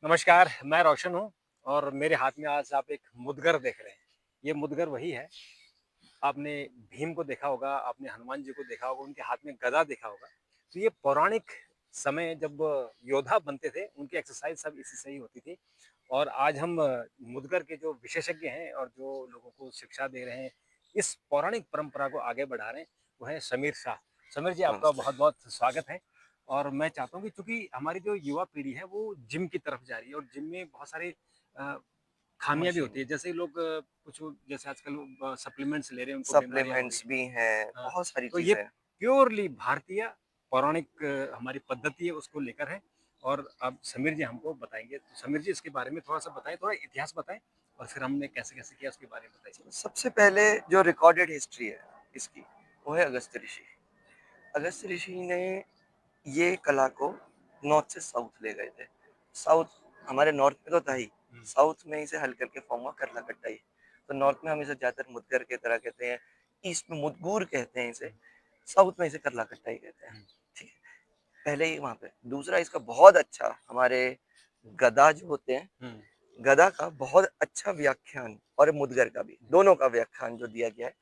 नमस्कार, मैं रोशन हूँ और मेरे हाथ में आज आप एक मुदगर देख रहे हैं। ये मुदगर वही है, आपने भीम को देखा होगा, आपने हनुमान जी को देखा होगा, उनके हाथ में गदा देखा होगा। तो ये पौराणिक समय जब योद्धा बनते थे, उनकी एक्सरसाइज सब इसी से ही होती थी। और आज हम मुदगर के जो विशेषज्ञ हैं और जो लोगों को शिक्षा दे रहे हैं, इस पौराणिक परंपरा को आगे बढ़ा रहे हैं, वो है समीर शाह। समीर जी, आपका नमस्ते। बहुत-बहुत स्वागत है। और मैं चाहता हूँ कि चूँकि हमारी जो युवा पीढ़ी है, वो जिम की तरफ जा रही है और जिम में बहुत सारे अ, खामियाँ भी मशीन होती है। जैसे लोग कुछ जैसे आजकल सप्लीमेंट्स ले रहे हैं, उनको बीमारियाँ हो रही सप्लीमेंट्स हैं। भी हैं, हाँ, बहुत सारी तो ये चीज़ें हैं। प्योरली भारतीय पौराणिक हमारी पद्धति है, उसको लेकर है। और अब समीर जी हमको बताएँगे। तो समीर जी, इसके बारे में थोड़ा-सा बताएँ, थोड़ा इतिहास बताएँ और फिर हमने कैसे-कैसे किया उसके बारे में बताइए। सबसे पहले जो रिकॉर्डेड हिस्ट्री है इसकी, वो है अगस्त्य ऋषि। अगस्त्य ऋषि ने ये कला को नॉर्थ से साउथ ले गए थे। साउथ हमारे नॉर्थ में तो था ही, हुँ, साउथ में इसे हल करके फॉर्म हुआ करलाकट्टाई। तो नॉर्थ में हम इसे ज़्यादातर मुदगर की तरह कहते हैं, ईस्ट में मुदगुर कहते हैं इसे, हुँ, साउथ में इसे करलाकट्टाई कहते हैं। हुँ, ठीक है, पहले ही वहाँ पे। दूसरा इसका बहुत अच्छा हमारे गदा जो होते हैं, हुँ, गदा का बहुत अच्छा व्याख्यान और मुदगर का भी, हुँ, दोनों का व्याख्यान जो दिया गया है,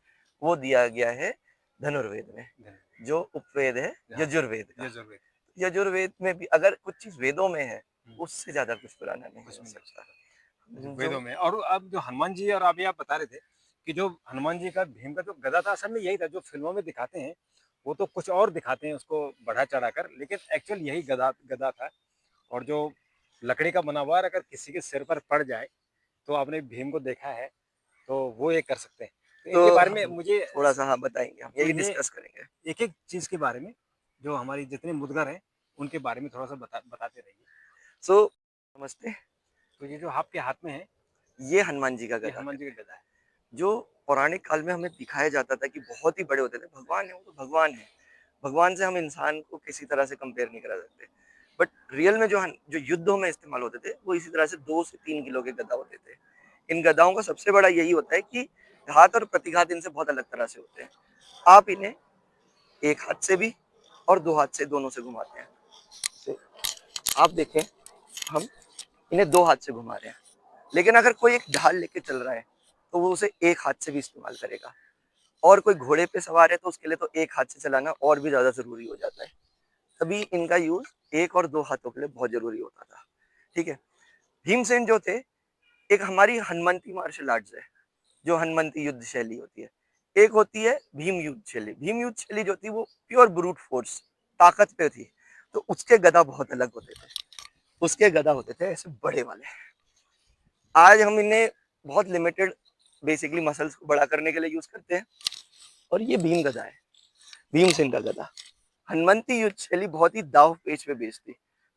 वो दिया गया है धनुर्वेद में, धन्यवाद। जो उपवेद है हाँ, यजुर्वेद का। यजुर्वेद। यजुर्वेद में भी अगर कुछ चीज़ वेदों में है, हुँ, उससे ज़्यादा कुछ पुराना नहीं कुछ हो भी नहीं सकता। जो जो वेदों में। और अब जो हनुमान जी और अभी आप बता रहे थे कि जो हनुमान जी का भीम का जो गदा था, असल में यही था जो फ़िल्मों में दिखाते हैं, वो तो कुछ और दिखाते हैं उसको बढ़ा-चढ़ाकर, लेकिन एक्चुअल यही गदा गदा था। और जो लकड़ी का बना हुआ है, और अगर किसी के सिर पर पड़ जाए, तो आपने भीम को देखा है, तो वो ये कर सकते हैं। तो तो इनके बारे में हम मुझे थोड़ा-सा हाँ, बताएँगे, हम तो यही इन्हें डिस्कस करेंगे। एक-एक चीज़ के बारे में, जो हमारी जितने मुद्गर हैं, उनके बारे में थोड़ा-सा बताते रहिए। सो नमस्ते, तो ये जो आपके हाथ में है, ये हनुमान जी का ये गदा हनुमान जी कहते हैं, का गदा है। जो पौराणिक काल में हमें दिखाया जाता था कि बहुत ही बड़े होते थे। भगवान है, वो तो भगवान है। भगवान से हम इंसान को किसी तरह से कंपेयर नहीं करा सकते। बट रियल में जो युद्धों में इस्तेमाल होते थे, वो इसी तरह से 2 से 3 किलो के गदा होते थे। इन गदाओं का सबसे बड़ा यही होता है कि घात और प्रतिघात इनसे बहुत अलग तरह से होते हैं। आप इन्हें एक हाथ से भी और 2 हाथ से, दोनों से घुमाते हैं। तो आप देखें, हम इन्हें 2 हाथ से घुमा रहे हैं। लेकिन अगर कोई एक ढाल लेके चल रहा है, तो वो उसे एक हाथ से भी इस्तेमाल करेगा। और कोई घोड़े पे सवार है, तो उसके लिए तो एक हाथ से चलाना और भी ज़्यादा ज़रूरी हो जाता है। तभी इनका यूज़ एक और 2 हाथों के लिए बहुत ज़रूरी होता था। ठीक है? भीमसेन जो थे, एक हमारी हनुमंती मार्शल आर्ट्स है, जो हनुमंती युद्ध शैली होती है। एक होती है भीम युद्ध शैली। भीम युद्ध शैली जो थी, वो प्योर ब्रूट फोर्स, ताकत पे थी। तो उसके गदा बहुत अलग होते थे। उसके गदा होते थे ऐसे बड़े वाले। आज हम इन्हें बहुत लिमिटेड बेसिकली मसल्स को बड़ा करने के लिए यूज़ करते हैं, और ये भीम गदा है, भीमसेन का गदा। हनुमंती युद्ध शैली बहुत ही दाव पेच पे बेस्ड थी।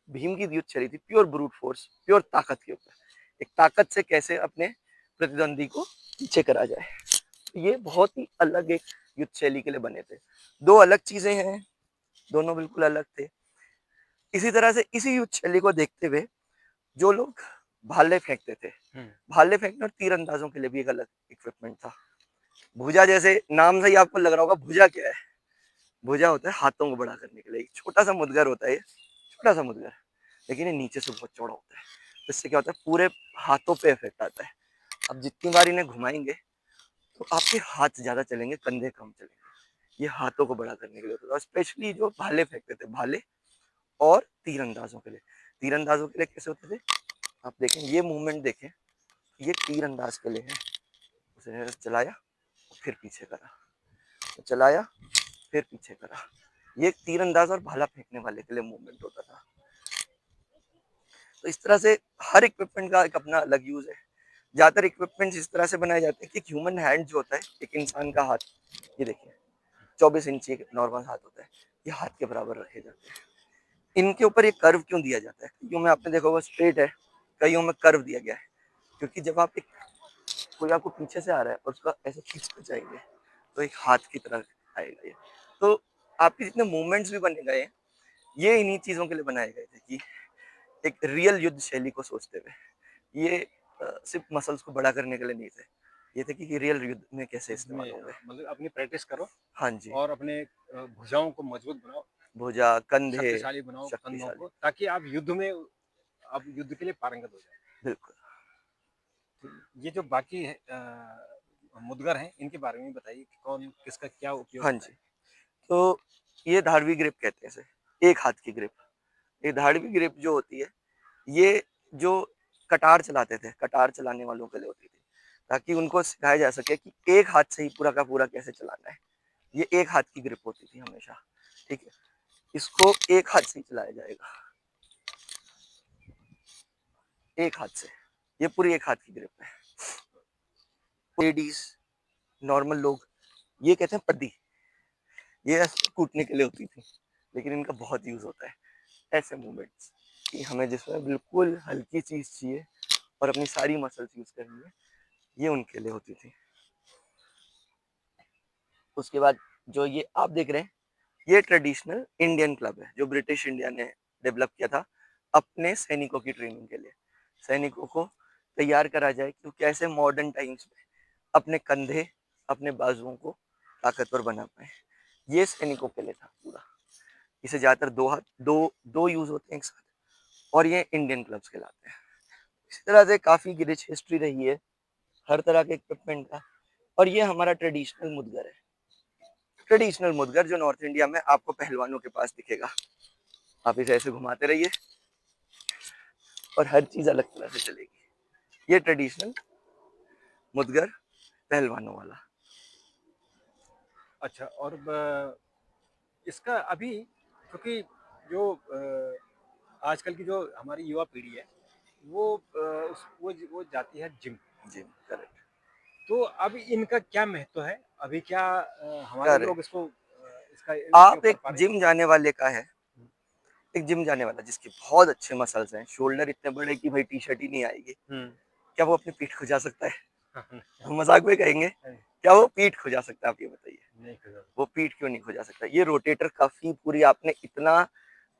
भीम की युद्ध शैली थी प्योर ब्रूट फोर्स, प्योर ताकत के ऊपर। एक ताकत से कैसे अपने प्रतिद्वंदी को पीछे करा जाए। ये बहुत ही अलग एक युद्ध शैली के लिए बने थे। दो अलग चीजें हैं, दोनों बिल्कुल अलग थे। इसी तरह से इसी युद्ध शैली को देखते हुए जो लोग भाले फेंकते थे, हुँ, भाले फेंकने और तीर अंदाजों के लिए भी एक अलग इक्विपमेंट था। भुजा, जैसे नाम से ही आपको लग रहा होगा, भुजा क्या है? भुजा होता है हाथों को बड़ा करने के लिए। एक छोटा सा मुदगर होता है ये, छोटा सा मुदगर, लेकिन ये नीचे से बहुत चौड़ा होता है। तो इससे क्या होता है, पूरे हाथों पे इफेक्ट आता है। अब जितनी बार इन्हें घुमाएंगे, तो आपके हाथ ज्यादा चलेंगे, कंधे कम चलेंगे। ये हाथों को बड़ा करने के लिए होता था। और स्पेशली जो भाले फेंकते थे, भाले और तीरंदाजों के लिए। तीरंदाजों के लिए कैसे होते थे, आप देखें, ये मूवमेंट देखें, ये तीरंदाज के लिए है। उसे चलाया, फिर पीछे करा, तो चलाया, फिर पीछे करा। ये तीरंदाज और भाला फेंकने वाले के लिए मूवमेंट होता था। तो इस तरह से हर इक्विपमेंट का एक अपना अलग यूज है। ज्यादातर इक्विपमेंट इस तरह से बनाए जाते हैं कि ह्यूमन हैंड जो होता है, एक इंसान का हाथ, ये देखिए 24 इंची नॉर्मल हाथ होता है, ये हाथ के बराबर रखे जाते हैं। इनके ऊपर एक कर्व क्यों दिया जाता है? कईयों में आपने देखा होगा स्ट्रेट है, कईयों में कर्व दिया गया है। क्योंकि जब आप एक कोई आपको पीछे से आ रहा है और उसका ऐसे खींच कर जाएंगे, तो एक हाथ की तरह आएगा ये। तो आपके जितने मूवमेंट्स भी बने गए हैं, ये इन्हीं चीजों के लिए बनाए गए थे कि एक रियल युद्ध शैली को सोचते हुए। ये सिर्फ मसल्स को बड़ा करने के लिए नहीं थे, ये थे कि रियल युद्ध में कैसे युद्ध इस्तेमाल में होंगे। मतलब अपनी प्रैक्टिस करो हाँ जी, और अपने भुजाओं को मजबूत बनाओ, भुजा, कंधे, शक्तिशाली बनाओ कंधों शक्तिशाली। को, ताकि आप युद्ध में आप युद्ध के लिए पारंगत हो जाए। बिल्कुल। तो ये जो बाकी है मुद्गर हैं, इनके बारे में बताइए कि कौन किसका क्या उपयोग हाँ होता जी, है? तो ये धारवी ग्रिप कहते हैं इसे, एक हाथ की ग्रिप। ये धारवी ग्रिप जो होती है, ये जो कटार चलाते थे, कटार चलाने वालों के लिए होती थी, ताकि उनको सिखाया जा सके कि एक हाथ से ही पूरा का पूरा कैसे चलाना है। ये एक हाथ की ग्रिप होती थी हमेशा, ठीक है? इसको एक हाथ से ही चलाया जाएगा, एक हाथ से। ये पूरी एक हाथ की ग्रिप है। लेडीज, नॉर्मल लोग, ये कहते हैं पद्दी। ये ऐसे कूटने के लिए होती थी, लेकिन इनका बहुत यूज होता है ऐसे मूवमेंट्स कि हमें जिसमें बिल्कुल हल्की चीज चाहिए और अपनी सारी मसल्स यूज करनी है, ये उनके लिए होती थी। उसके बाद जो ये आप देख रहे हैं, ये ट्रेडिशनल इंडियन क्लब है जो ब्रिटिश इंडिया ने डेवलप किया था अपने सैनिकों की ट्रेनिंग के लिए। सैनिकों को तैयार करा जाए कि वो कैसे मॉडर्न टाइम्स में अपने कंधे, अपने बाजुओं को ताकतवर बना पाए। ये सैनिकों के लिए था पूरा। इसे ज्यादातर दो हाथ, दो यूज होते हैं एक साथ, और ये इंडियन क्लब्स कहलाते हैं। इसी तरह से काफी रिच हिस्ट्री रही है हर तरह के इक्विपमेंट का। और ये हमारा ट्रेडिशनल मुदगर है, ट्रेडिशनल मुदगर जो नॉर्थ इंडिया में आपको पहलवानों के पास दिखेगा। आप इसे ऐसे घुमाते रहिए और हर चीज अलग तरह से चलेगी। ये ट्रेडिशनल मुदगर पहलवानों वाला। अच्छा और इसका अभी क्योंकि जो आजकल की जो हमारी युवा पीढ़ी है वो वो जाती है जिम। जी करेक्ट। तो अब इनका क्या महत्व है? अभी क्या हमारे लोग करेक्ट। इसको इसका आप उपयोग कर एक पा रहे हैं? जिम जाने वाले का है, एक जिम जाने वाला जिसके बहुत अच्छे मसल्स हैं, शोल्डर इतने बड़े कि भाई टी शर्ट ही नहीं आएगी, हुँ। क्या वो अपनी पीठ खुजा सकता है? नहीं, हम मजाक में कहेंगे, क्या वो पीठ खुजा सकता है? आप ये बताइए। नहीं खरीदा। वो पीठ क्यों नहीं खुजा सकता? ये रोटेटर कफ ही पूरी आपने इतना,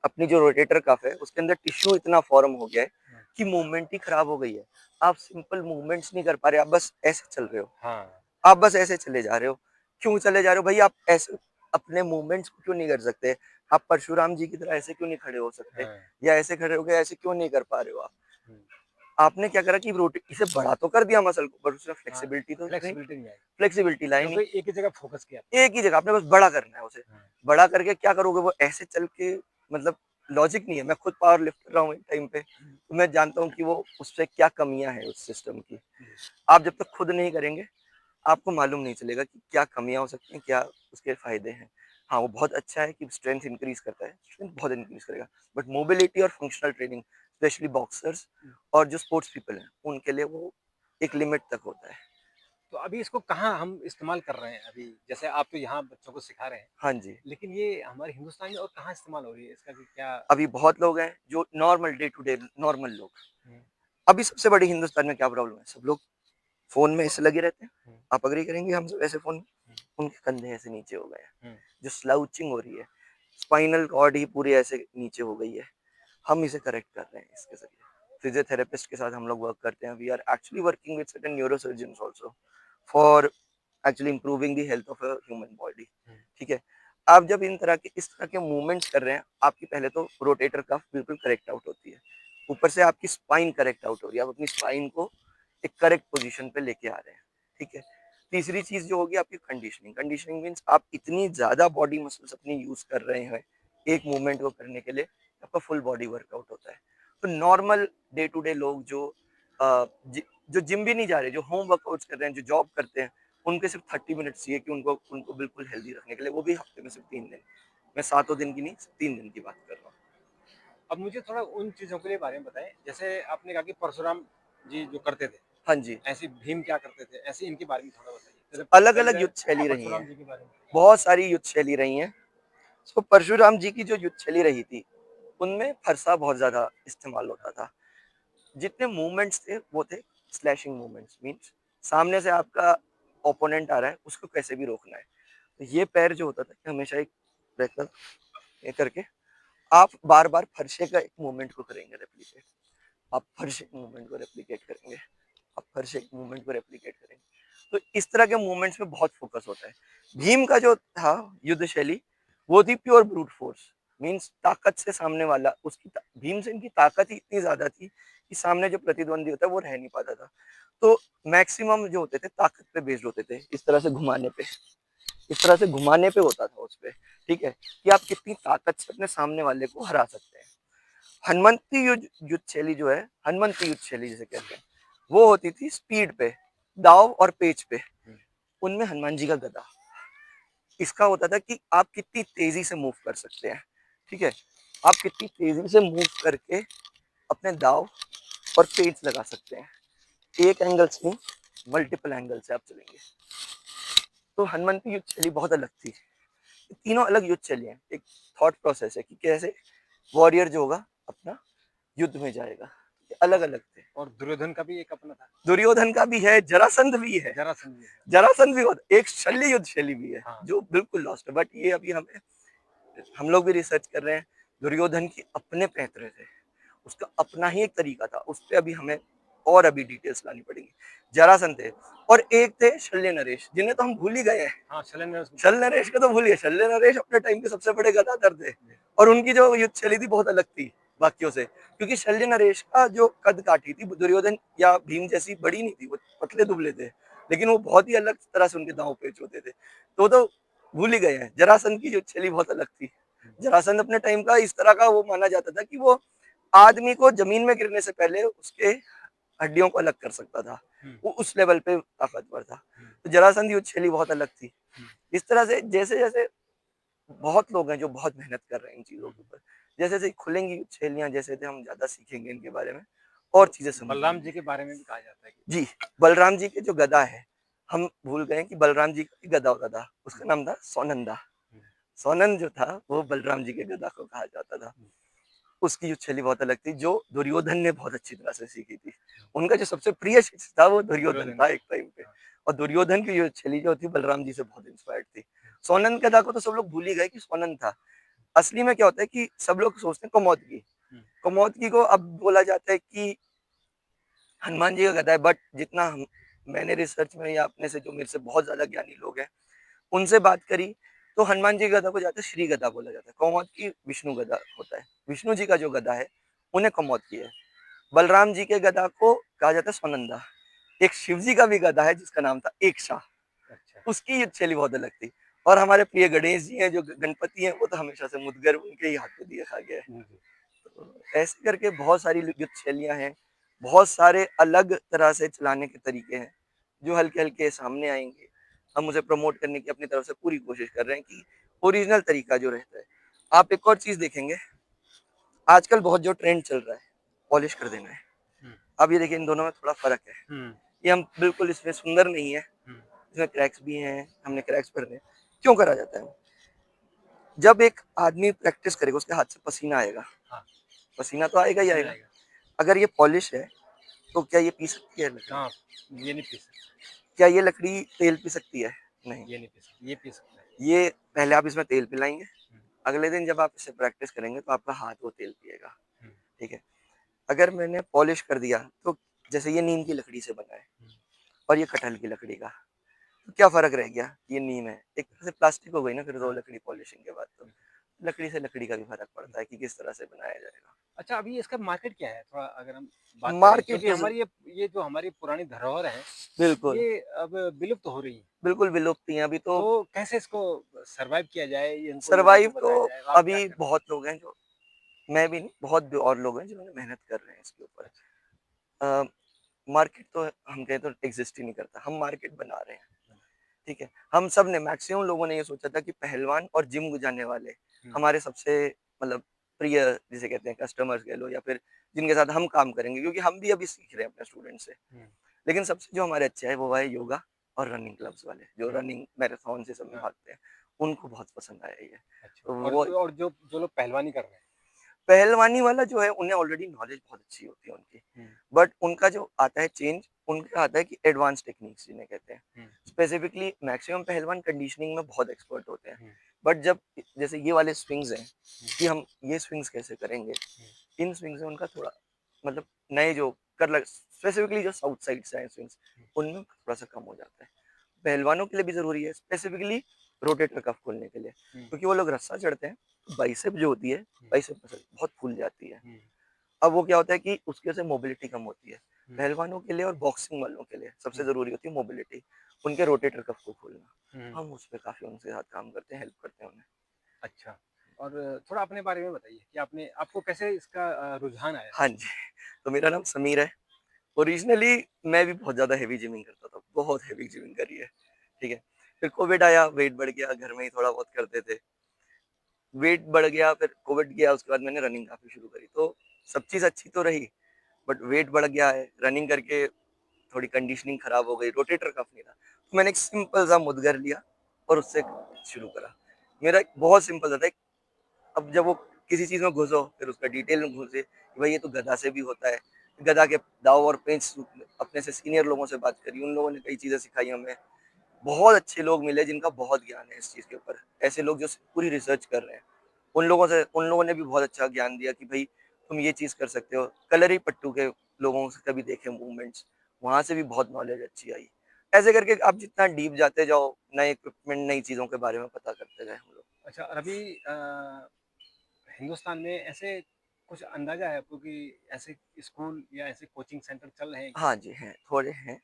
अपनी जो रोटेटर कफ है उसके अंदर टिश्यू इतना फॉर्म हो गया है हाँ। कि मूवमेंट ही खराब हो गई है। आप सिंपल मूवमेंट्स नहीं कर पा रहे, आप बस ऐसे चल रहे हो, हाँ। आप बस ऐसे चले जा रहे हो। क्यों चले जा रहे हो भाई? आप ऐसे अपने मूवमेंट्स को क्यों नहीं कर सकते? आप परशुराम जी की तरह ऐसे क्यों नहीं खड़े हो सकते? हाँ। या ऐसे खड़े हो गए, ऐसे क्यों नहीं कर पा रहे हो आप? हुँ। आपने क्या करा कि रोटे इसे बड़ा तो कर दिया मसल को, पर उसमें हाँ, फ्लेक्सिबिलिटी तो नहीं, फ्लेक्सिबिलिटी नहीं आई फ्लेक्सिबिलिटी लाई नहीं। क्योंकि एक ही जगह फोकस किया। एक ही जगह आपने बस बड़ा करना है उसे। हाँ। बड़ा करके क्या करोगे? वो ऐसे चल के, मतलब लॉजिक नहीं है। मैं खुद पावर लिफ्ट कर रहा हूँ एक टाइम पे, हुँ। तो मैं जानता हूँ कि वो उससे क्या कमियां हैं उस सिस्टम की। जी। आप जब तक खुद नहीं करेंगे, आपको मालूम नहीं चलेगा कि क्या कमियां हो सकती हैं, क्या उसके फायदे हैं। हाँ, वो बहुत अच्छा है कि स्ट्रेंथ इंक्रीज करता है, स्ट्रेंथ बहुत इंक्रीज करेगा, बट मोबिलिटी और फंक्शनल ट्रेनिंग, स्पेशली बॉक्सर्स हुँ। और जो स्पोर्ट्स पीपल हैं, उनके लिए वो एक लिमिट तक होता है। तो अभी इसको कहाँ हम इस्तेमाल कर रहे हैं अभी? जैसे आप तो यहाँ बच्चों को सिखा रहे हैं, हाँ जी। लेकिन ये हमारे हिंदुस्तान में और कहाँ इस्तेमाल हो रही है? इसका भी क्या? अभी बहुत लोग हैं जो normal day to day normal लोग, हुँ। अभी सबसे बड़ी हिंदुस्तान में क्या प्रॉब्लम है? सब लोग फोन में ऐसे लगे रहते हैं। हुँ। आप अग्री करेंगे हम सब ऐसे फोन में, हुँ। उनके कंधे ऐसे नीचे हो गए हैं, हुँ। जो स्लाउचिंग हो रही है, स्पाइनल कॉर्ड ही पूरी ऐसे नीचे हो गई है। हम इसे करेक्ट कर रहे हैं इसके जरिए। फिजियोथेरेपिस्ट के साथ हम लोग वर्क करते हैं। We are actually working with certain neurosurgeons also for actually improving the health of a human body. Hmm. ठीक है? आप जब इन तरह के इस तरह के मूवमेंट्स कर रहे हैं, आपकी पहले तो रोटेटर कफ बिल्कुल करेक्ट आउट होती है। ऊपर से आपकी स्पाइन करेक्ट आउट हो रही है। आप अपनी स्पाइन को एक करेक्ट पोजीशन पे लेके आ रहे हैं। ठीक है? तीसरी चीज जो होगी आपकी कंडीशनिंग। कंडीशनिंग मीन्स आप इतनी ज्यादा बॉडी मसल्स अपनी यूज कर रहे हैं एक मूवमेंट को करने के लिए, आपका फुल बॉडी वर्कआउट होता है। तो नॉर्मल डे टू डे लोग जो जो जिम भी नहीं जा रहे, जो होम वर्कआउट्स कर रहे हैं, जो जॉब करते हैं, उनके सिर्फ 30 मिनट चाहिए कि उनको उनको बिल्कुल हेल्दी रखने के लिए, वो भी हफ्ते में सिर्फ 3 दिन। मैं 7 दिन की नहीं, 3 दिन की बात कर रहा हूँ। अब मुझे थोड़ा उन चीज़ों के लिए बारे में बताएँ, जैसे आपने कहा कि परशुराम जी जो करते थे, हाँ जी। ऐसे भीम क्या करते थे? ऐसे इनके बारे में थोड़ा बताइए। जैसे अलग अलग पहले युद्ध शैली रही परशुराम है, जी के बारे में। बहुत सारी युद्ध शैली रही है। तो परशुराम जी की जो युद्ध शैली रही थी, उनमें फरसा बहुत ज्यादा इस्तेमाल होता था। जितने मूवमेंट्स थे वो थे स्लैशिंग मूवमेंट्स, मींस सामने से आपका ओपोनेंट आ रहा है, उसको कैसे भी रोकना है। तो ये पैर जो होता था कि हमेशा एक रहता, ये करके आप बार बार फरसे का एक मूवमेंट को करेंगे रेप्लिकेट, आप फरसे मूवमेंट को रेप्लिकेट करेंगे, आप फरसे मूवमेंट को रेप्लिकेट करेंगे। तो इस तरह के मूवमेंट्स में बहुत फोकस होता है। भीम का जो था युद्ध शैली, वो थी प्योर ब्रूट फोर्स, मीन्स ताकत से सामने वाला भीमसेन की ताकत ही इतनी ज्यादा थी कि सामने जो प्रतिद्वंदी होता है वो रह नहीं पाता था। तो मैक्सिमम जो होते थे ताकत पे बेस्ड होते थे, इस तरह से घुमाने पे होता था उस पे, ठीक है, कि आप कितनी ताकत से अपने सामने वाले को हरा सकते हैं। हनुमंती युद्ध शैली जो है, हनुमंती युद्ध शैली जिसे कहते हैं, वो होती थी स्पीड पे, दाव और पेच पे। हम्म, उनमें हनुमान जी का गदा इसका होता था कि आप कितनी तेजी से मूव कर सकते हैं, ठीक है, आप कितनी तेजी से मूव करके अपने दाव और पेच लगा सकते हैं। एक एंगल से नहीं, मल्टीपल एंगल से आप चलेंगे। तो हनुमंती युद्ध शैली बहुत अलग थी। तीनों अलग युद्ध शैली हैं, एक थॉट प्रोसेस है कि कैसे वॉरियर जो होगा अपना युद्ध में जाएगा, अलग अलग थे। और दुर्योधन का भी एक अपना था। दुर्योधन का भी है, जरासंध भी है, जरासंध भी है। जरासंध भी होता, एक शल्य युद्ध शैली भी है हाँ। जो बिल्कुल लॉस्ट है, बट ये अभी हम लोग भी रिसर्च कर रहे हैं। दुर्योधन की अपने पैतरे थे, उसका अपना ही एक तरीका था, उस पर अभी हमें और अभी डिटेल्स लानी पड़ेगी। जरासंध थे, और एक थे शल्य नरेश, जिन्हें तो हम भूल ही गए हैं। हाँ, शल्य शल्य नरेश को तो भूलिए, शल्य नरेश अपने टाइम के सबसे बड़े गदाधर थे, और उनकी जो युद्ध शैली थी बहुत अलग थी बाकियों से, क्योंकि शल्य नरेश का जो कद काठी थी दुर्योधन या भीम जैसी बड़ी नहीं थी, वो पतले दुबले थे, लेकिन वो बहुत ही अलग तरह से उनके दांव पेच होते थे। तो भूल ही गए हैं। जरासंध की युद्ध शैली बहुत अलग थी। जरासंध अपने टाइम का इस तरह का वो माना जाता था कि वो आदमी को जमीन में गिरने से पहले उसके हड्डियों को अलग कर सकता था, वो उस लेवल पे ताकतवर था। तो जरासंध युद्ध शैली बहुत अलग थी। इस तरह से जैसे जैसे बहुत लोग हैं जो बहुत मेहनत कर रहे हैं इन चीजों के ऊपर, जैसे जैसे खुलेंगी युद्ध शैलियां, जैसे जैसे हम ज्यादा सीखेंगे इनके बारे में और तो चीजें बलराम समझेंगे। जी के बारे में भी कहा जाता है कि जी, बलराम जी के जो गदा है, हम भूल गए कि बलराम जी का भी गदा होता था, उसका नाम था सोनंदा। सोनंद जो था वो बलराम जी के गदा को कहा जाता था। उसकी युद्ध शैली बहुत अलग थी, जो दुर्योधन ने बहुत अच्छी तरह से सीखी थी। उनका जो सबसे प्रिय शिष्य था वो दुर्योधन दुर्योधन। था एक टाइम पे, और दुर्योधन की युद्ध शैली जो थी बलराम जी से बहुत इंस्पायर्ड थी। सोनंद गदा को तो सब लोग भूल ही गए कि सोनंद था। असली में क्या होता है कि सब लोग सोचते हैं कमौदगी, कमौदगी को अब बोला जाता है कि हनुमान जी का गदा है, बट मैंने रिसर्च में या अपने से जो मेरे से बहुत ज्यादा ज्ञानी लोग हैं उनसे बात करी, तो हनुमान जी के गदा को जाता है श्री गदा बोला जाता है, कौमोद की विष्णु गदा होता है। विष्णु जी का जो गदा है उन्हें कौमोद की है। बलराम जी के गदा को कहा जाता है स्वनंदा। एक शिव जी का भी गदा है जिसका नाम था एक शाह, अच्छा। उसकी युद्ध शैली बहुत अलग थी। और हमारे प्रिय गणेश जी हैं जो गणपति हैं, वो तो हमेशा से मुदगर उनके ही हाथ में देखा गया है। जी। तो ऐसे करके बहुत सारी युद्ध शैलियां हैं, बहुत सारे अलग तरह से चलाने के तरीके हैं जो हल्के हल्के सामने आएंगे। हम उसे प्रमोट करने की अपनी तरफ से पूरी कोशिश कर रहे हैं कि ओरिजिनल तरीका जो रहता है। आप एक और चीज देखेंगे, आजकल बहुत जो ट्रेंड चल रहा है पॉलिश कर देना है। हम्म। अब ये देखिए इन दोनों में थोड़ा फर्क है। हम्म। ये हम बिल्कुल इसमें सुंदर नहीं है, हम्म। इसमें क्रैक्स भी हैं, हमने क्रैक्स भरने हैं। क्यों करा जाता है? जब एक आदमी प्रैक्टिस करेगा उसके हाथ से पसीना आएगा, हाँ, पसीना तो आएगा ही पसीना आएगा। आएगा। अगर ये पॉलिश है तो क्या ये पी सकती है लकड़ी? हाँ, ये नहीं पी सकते। क्या ये लकड़ी तेल पी सकती है? नहीं। ये नहीं पी सकते, ये पी सकता है। ये पहले आप इसमें तेल पिलाएंगे, हम्म। अगले दिन जब आप इसे प्रैक्टिस करेंगे तो आपका हाथ वो तेल पिएगा, हम्म। ठीक है। अगर मैंने पॉलिश कर दिया तो जैसे ये नीम की लकड़ी से बना है और ये कटहल की लकड़ी का, तो क्या फर्क रह गया? ये नीम है, एक तरह से प्लास्टिक हो गई ना फिर तो हाँ। लकड़ी पॉलिशिंग के बाद। तो लकड़ी से लकड़ी का भी फर्क पड़ता है कि किस तरह से बनाया जाएगा। अच्छा, अभी इसका मार्केट क्या है? थोड़ा अगर हम बात करें, मार्केट क्योंकि इज हमारी ये जो हमारी पुरानी धरोहर है, बिल्कुल ये अब विलुप्त हो रही है। बिल्कुल विलुप्त ही हैं अभी तो। तो कैसे इसको सर्वाइव किया जाए, ये इनको लोगों सरवाइव को तो बताया जाए? आप क्या अभी करते हैं? बहुत लोग हैं जो, मैं भी नहीं, बहुत भी और लोग हैं जिन्होंने मेहनत कर रहे हैं इसके अच्छा। ऊपर। मार्केट तो हम कहें तो एग्जिस्ट ही नहीं करता, हम मार्केट बना रहे हैं, ठीक है। हम सब ने, मैक्सिमम लोगों ने ये सोचा था कि पहलवान और जिम जाने वाले हुँ। हमारे सबसे मतलब प्रिय जिसे कहते हैं कस्टमर्स कह लो, या फिर जिनके साथ हम काम करेंगे, क्योंकि हम भी अभी सीख रहे हैं अपने स्टूडेंट से। हुँ। लेकिन सबसे जो हमारे अच्छे है वो है योगा और रनिंग क्लब्स वाले, जो हुँ। रनिंग मैराथन से सब में हाँ। भागते हैं, उनको बहुत पसंद आया ये। अच्छा। तो और वो और जो जो लोग पहलवानी कर रहे हैं। पहलवानी वाला जो है उन्हें ऑलरेडी नॉलेज बहुत अच्छी होती है उनकी, हुँ। बट उनका जो आता है चेंज, उनका आता है कि एडवांस टेक्निक्स जिन्हें कहते हैं। हुँ। स्पेसिफिकली मैक्सिमम पहलवान कंडीशनिंग में बहुत एक्सपर्ट होते हैं, हुँ। बट जब जैसे ये वाले स्विंग्स हैं हुँ। कि हम ये स्विंग्स कैसे करेंगे, हुँ। इन स्विंग्स में उनका थोड़ा मतलब नए जो कर लग स्पेसिफिकली जो साउथ साइड से आए स्विंग्स, हुँ। उनमें थोड़ा सा कम हो जाता है। पहलवानों के लिए भी जरूरी है स्पेसिफिकली, रोटेटर कफ खोलने के लिए, क्योंकि वो लोग रस्सा चढ़ते हैं तो बाइसेप जो होती है, बाइसेप मसल बहुत फूल जाती है। अब वो क्या होता है कि उसकी वजह से मोबिलिटी कम होती है। पहलवानों के लिए और बॉक्सिंग वालों के लिए सबसे जरूरी होती है मोबिलिटी, उनके रोटेटर कफ को खोलना। हम उस पे काफी उनके साथ काम करते हैं, हेल्प करते हैं उन्हें। अच्छा। और थोड़ा अपने बारे में बताइए कि आपने आपको कैसे इसका रुझान आया? हाँ जी, तो मेरा नाम समीर है। ओरिजिनली मैं भी बहुत ज़्यादा हेवी जिमिंग करता था, बहुत हेवी जिमिंग करी है, ठीक है? फिर कोविड आया, वेट बढ़ गया, घर में ही थोड़ा बहुत करते थे। वेट बढ़ गया, फिर कोविड गया, उसके बाद मैंने रनिंग काफ़ी शुरू करी। तो सब चीज़ अच्छी तो रही, बट वेट बढ़ गया है, रनिंग करके थोड़ी कंडीशनिंग खराब हो गई, रोटेटर कफ नहीं था। तो मैंने एक सिंपल सा मुद्गर लिया और उससे शुरू करा। मेरा एक बहुत सिंपल सा था, अब जब वो किसी चीज़ में घुसो, फिर उसका डिटेल में घुसे कि भाई ये तो गधा से भी होता है। गधा के दाव और पेंच अपने से सीनियर लोगों से बात करी, उन लोगों ने कई चीज़ें सिखाई हमें। बहुत अच्छे लोग मिले जिनका बहुत ज्ञान है इस चीज़ के ऊपर। ऐसे लोग जो पूरी रिसर्च कर रहे हैं। उन लोगों ने भी बहुत अच्छा ज्ञान दिया कि भाई तुम ये चीज़ कर सकते हो। कलरी पट्टू के लोगों से कभी देखे मूवमेंट्स, वहाँ से भी बहुत नॉलेज अच्छी आई। ऐसे करके आप जितना डीप जाते जाओ, नए इक्विपमेंट, नई चीज़ों के बारे में पता करते गए हम लोग। अच्छा, और अभी हिंदुस्तान में ऐसे कुछ अंदाजा है आपको कि ऐसे स्कूल या ऐसे कोचिंग सेंटर चल रहे हैं क्या? हाँ जी, हैं, थोड़े हैं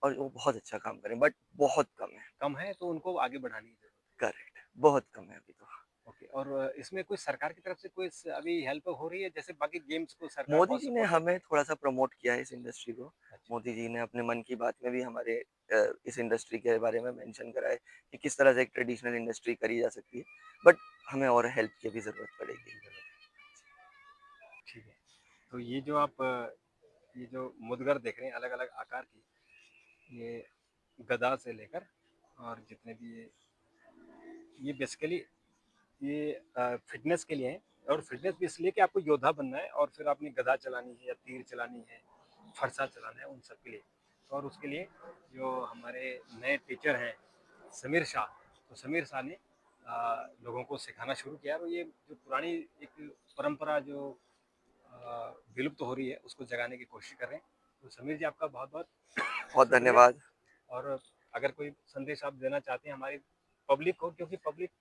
और वो बहुत अच्छा काम कर रहे हैं, बट बहुत कम है। कम है तो उनको आगे बढ़ाने की ज़रूरत करेक्ट, बहुत कम है अभी तो। है। ओके, और इसमें कोई सरकार की तरफ से कोई अभी हेल्प हो रही है, जैसे बाकी गेम्स को सरकार मोदी बहुत जी ने सपोर्ट करती हमें थोड़ा-सा प्रमोट किया है इस इंडस्ट्री को। है? अच्छा। मोदी जी ने अपने मन की बात में भी हमारे इस इंडस्ट्री के बारे में मेंशन करा है कि किस तरह से एक ट्रेडिशनल इंडस्ट्री करी जा सकती है। बट हमें और हेल्प की भी ज़रूरत पड़ेगी। ठीक है। तो ये जो आप ये जो मुदगर देख रहे हैं अलग अलग आकार की, ये गदा से लेकर और जितने भी ये बेसिकली ये फिटनेस के लिए है। और फिटनेस भी इसलिए कि आपको योद्धा बनना है और फिर अपनी गदा चलानी है या तीर चलानी है, फरसा चलाना है, उन सब के लिए। और उसके लिए जो हमारे नए टीचर हैं समीर शाह, तो समीर शाह ने लोगों को सिखाना शुरू किया। और ये जो पुरानी एक परंपरा जो विलुप्त हो रही है उसको जगाने की कोशिश कर रहे हैं। तो समीर जी, आपका बहुत बहुत बहुत शुक्रिया। धन्यवाद। और अगर कोई संदेश आप देना चाहते हैं हमारी पब्लिक को, क्योंकि पब्लिक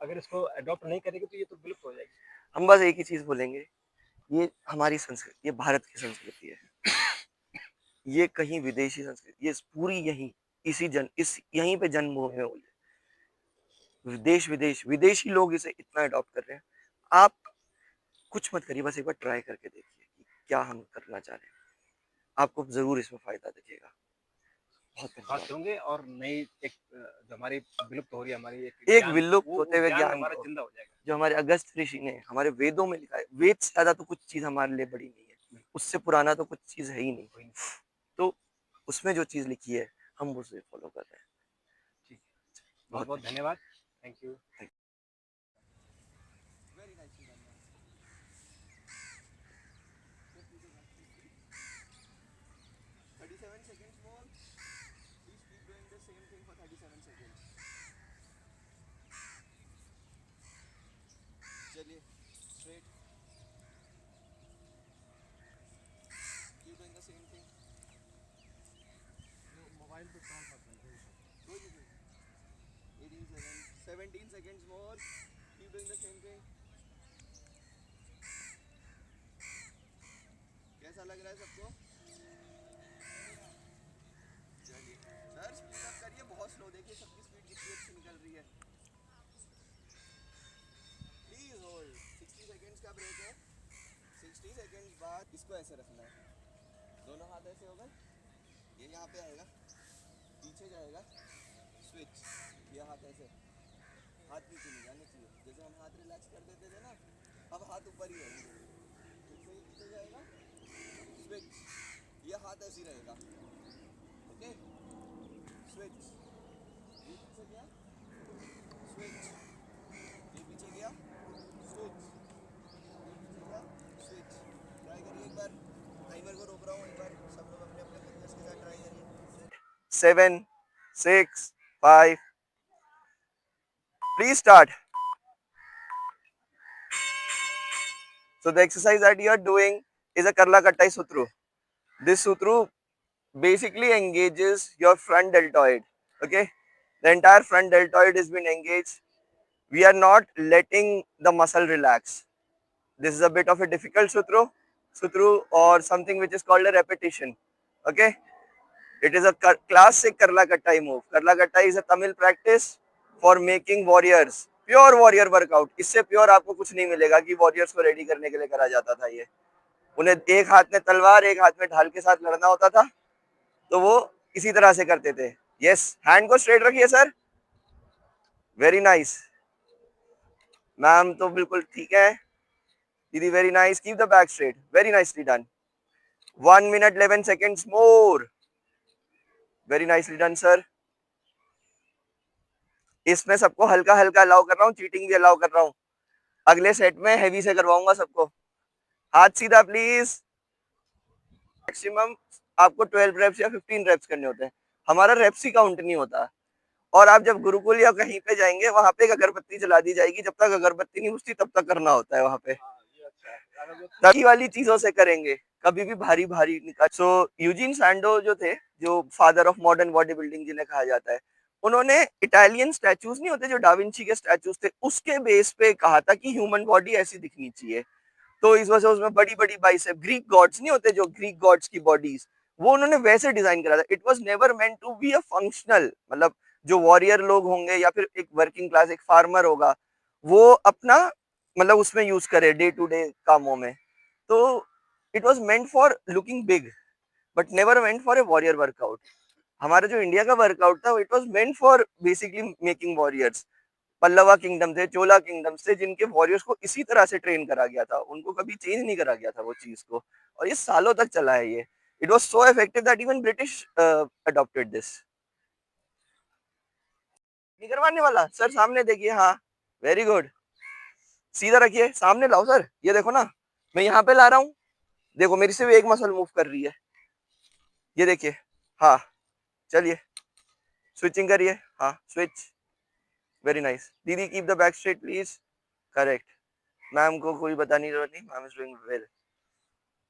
अगर इसको अडॉप्ट नहीं करेगी तो ये तो विलुप्त हो जाएगी। हम बस एक ही चीज़ बोलेंगे, ये हमारी संस्कृति, ये भारत की संस्कृति है। ये कहीं विदेशी संस्कृति, ये पूरी इस यहीं पे जन्मभूमि में हुई है। देश-विदेश, विदेशी लोग इसे इतना अडॉप्ट कर रहे हैं। आप कुछ मत करिए, बस एक बार ट्राई करके देखिए कि क्या हम करना चाह रहे हैं। आपको ज़रूर इसमें फ़ायदा दिखेगा। बहुत स्वास्थ्य धन्यवाद। होंगे और नई एक जो हमारी विलुप्त हो रही है हमारी एक एक ज्ञान, विलुप्त वो होते हुए ज्ञान ज्ञान हमारा को, जिंदा हो जाएगा। जो हमारे अगस्त्य ऋषि ने हमारे वेदों में लिखा है, वेद से ज़्यादा तो कुछ चीज़ हमारे लिए बड़ी नहीं है। उससे पुराना तो कुछ चीज़ है ही नहीं। कोई नहीं। तो उसमें जो चीज़ लिखी है, हम उसे फ़ॉलो कर रहे हैं। ठीक है, बहुत बहुत बहुत धन्यवाद। धन्यवाद। Thank you. चलिए straight, keep doing the same thing. Mobile पे कॉल मत करते। कोई नहीं, 18 second, 17 seconds more, keep doing the same thing. कैसा लग रहा है सबको? चलिए सर, स्पीड अप करिए, बहुत स्लो, देखिए सबकी स्पीड कितनी अच्छी निकल रही है। प्लीज होल्ड, 60 सेकंड्स का ब्रेक है। 60 सेकंड्स बाद इसको ऐसे रखना है, दोनों हाथ ऐसे हो गए, ये यहाँ पे आएगा, पीछे जाएगा, स्विच, ये हाथ ऐसे, हाथ नीचे नहीं जाने चाहिए। जैसे हम हाथ रिलैक्स कर देते थे ना, अब हाथ ऊपर ही रहेंगे, फिर से ये पीछे जाएगा, स्विच, ये हाथ ऐसे ही रहेगा, ओके, स्विच, ये पीछे गया, स्विच, ये पीछे गया, स्विच, ये पीछे गया, स्विच। ट्राई करिए एक बार, टाइमर को रोक रहा हूँ, एक बार सब लोग अपने अपने फिंगर्स के साथ ट्राई करिए। 7, 6, 5, please start. So the exercise that you are doing is a Karla Kattai Sutru. This Sutru basically engages your front deltoid. Okay, The entire front deltoid has been engaged. We are not letting the muscle relax. This is a bit of a difficult sutru or something which is called a repetition. Okay, it is a classic Karla Kattai move. Karla Kattai is a Tamil practice for making warriors, pure warrior workout. इससे pure आपको कुछ नहीं मिलेगा कि warriors को ready करने के लिए करा जाता था. ये उन्हें एक हाथ में तलवार एक हाथ में ढाल के साथ लड़ना होता था, तो वो इसी तरह से करते थे. यस, हैंड को स्ट्रेट रखिए सर. वेरी नाइस मैम, तो बिल्कुल ठीक है दीदी. Very nice, keep the back straight. Very nicely done. 1 minute 11 seconds more. Very nicely done sir. इसमें सबको हल्का हल्का अलाउ कर रहा हूँ, चीटिंग भी अलाउ कर रहा हूँ. अगले सेट में हैवी से करवाऊंगा सबको. हाथ सीधा प्लीज. मैक्सिमम आपको 12 रेप्स या 15 रेप्स करने होते हैं. हमारा रेप्स ही काउंट नहीं होता. और आप जब गुरुकुल या कहीं पे जाएंगे, वहां पे एक अगरबत्ती जला दी जाएगी. जब तक अगरबत्ती नहीं बुझती तब तक करना होता है वहां पे. तभी वाली चीजों से करेंगे, कभी भी भारी भारी निकाल. सो यूजीन सैंडो जो थे, जो father of modern body building जिन्हें कहा जाता है, उन्होंने इटालियन स्टैचूज नहीं होते जो डाविंची के स्टैचूज थे, उसके बेस पे कहा था कि ह्यूमन बॉडी ऐसी दिखनी चाहिए. तो इस वजह से उसमें बड़ी बड़ी बाइसेप, ग्रीक गॉड्स नहीं होते जो ग्रीक गॉड्स की बॉडीज, वो उन्होंने वैसे डिजाइन करा था. It was never meant to be a functional. मतलब जो वॉरियर लोग होंगे या फिर एक वर्किंग क्लास एक फार्मर होगा, वो अपना मतलब उसमें यूज करे डे टू डे कामों में. तो it was meant for looking big but never meant for a warrior workout. हमारा जो इंडिया का वर्कआउट था, it was meant for basically making warriors. Pallava kingdom थे, चोला किंगडम थे, जिनके वॉरियर्स को इसी तरह से ट्रेन करा गया था. उनको कभी चेंज नहीं करा गया था वो चीज को, और ये सालों तक चला है ये. It was so effective that even British adopted this. नहीं करवाने वाला सर, सामने देखिए. हाँ, वेरी गुड. सीधा रखिए, सामने लाओ सर. ये देखो ना, मैं यहाँ पे ला रहा हूँ. देखो मेरी सिर्फ एक मसल मूव कर रही है. ये देखिए. हाँ, चलिए स्विचिंग करिए. हाँ, स्विच. वेरी नाइस दीदी. Keep the back straight please. Correct. Ma'am को कोई बताने की जरूरत नहीं. Ma'am is doing well.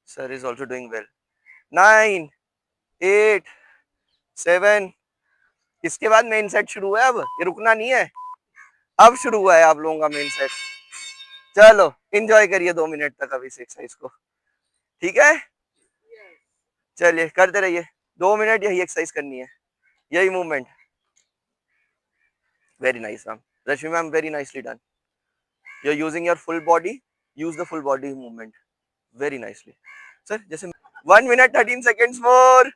Sir is also doing well. 9 8 7. इसके बाद मेन सेट शुरू है. अब ये रुकना नहीं है. अब शुरू हुआ है आप लोगों का मेन सेट. चलो एंजॉय करिए 2 मिनट तक अब इस एक्सरसाइज को. ठीक है, चलिए करते रहिए. 2 मिनट यही एक्सरसाइज करनी है, यही movement. Very nice ma'am. Rashmi ma'am, very nicely done. You are using your full body. Use the full body movement very nicely. Sir जैसे 1 minute 13 seconds more.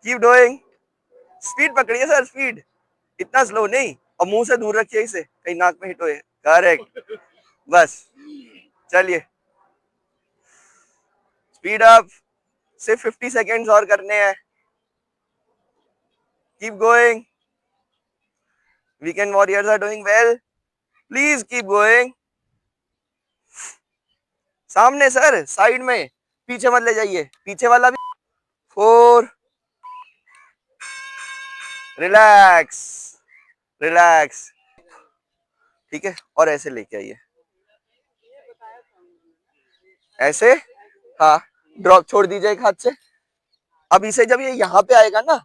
Keep doing. Speed पकड़िए सर, स्पीड. इतना slow नहीं. और मुंह से दूर रखिए इसे, कहीं नाक में हिट होए. करेक्ट. बस चलिए, स्पीड अप. सिर्फ 50 सेकेंड्स और करने हैं. Keep going. Weekend warriors are doing well. Please keep going. सामने सर, साइड में, पीछे मत ले जाइए. पीछे वाला भी. 4. Relax, relax. ठीक है, और ऐसे लेके आइए. ऐसे. हाँ, ड्रॉप छोड़ दीजिए एक हाथ से. अब इसे जब ये यहाँ पे आएगा ना,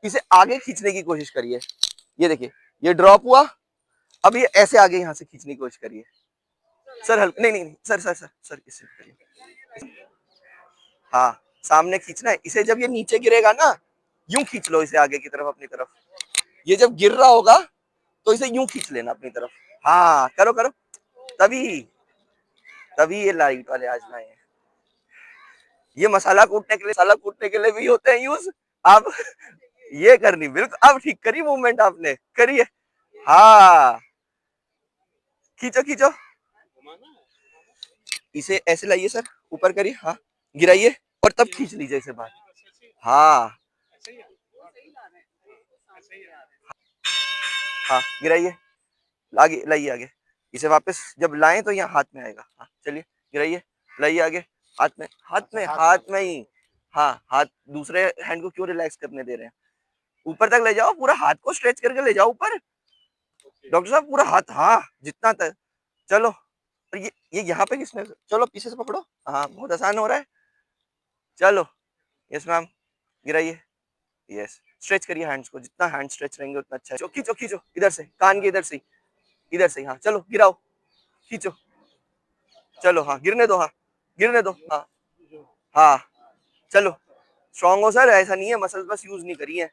इसे आगे खींचने की कोशिश करिए. ये देखिए, ये ड्रॉप हुआ. अब ये ऐसे आगे यहाँ से खींचने की कोशिश करिए. सर हल्का. नहीं नहीं सर सर सर सर इसे करिए. हाँ, सामने खींचना है इसे. जब ये नीचे गिरेगा ना, यूं खींच लो इसे आगे की तरफ, अपनी तरफ. ये जब गिर रहा होगा तो इसे यूं खींच लेना अपनी तरफ. हाँ, करो करो. तभी तभी ये लाइट वाले आजमाए हैं. ये मसाला कूटने के लिए भी होते हैं यूज. आप ये करनी बिल्कुल. अब ठीक करी मूवमेंट, आपने करिए. हाँ, खींचो खींचो. इसे ऐसे लाइए सर, ऊपर करिए. हाँ, गिराइए और तब खींच लीजिए इसे बाहर. हाँ हाँ, गिराइए. आगे लाइए, आगे. इसे वापस जब लाएं तो यहाँ हाथ में आएगा. हाँ, चलिए गिराइए. लाइए आगे. हाथ में, हाथ में, हाथ में ही. हाँ, हाथ. दूसरे हैंड को क्यों रिलैक्स करने दे रहे हैं? ऊपर तक ले जाओ, पूरा हाथ को स्ट्रेच करके ले जाओ ऊपर. डॉक्टर साहब पूरा हाथ. हाँ, जितना तक. चलो. और ये यहाँ पे किसने. चलो पीछे से पकड़ो. हाँ, बहुत आसान हो रहा है. चलो. यस मैम, गिराइए. यस. स्ट्रेच करिए हैंड्स को, जितना हैंड स्ट्रेच रहेंगे उतना अच्छा है। खींचो खींचो इधर से, कान के इधर से, हाँ चलो गिराओ, खींचो, चलो हाँ गिरने दो, हाँ गिरने दो, हाँ हाँ चलो। स्ट्रॉन्ग हो सर, ऐसा नहीं है, मसल्स बस यूज नहीं करी है।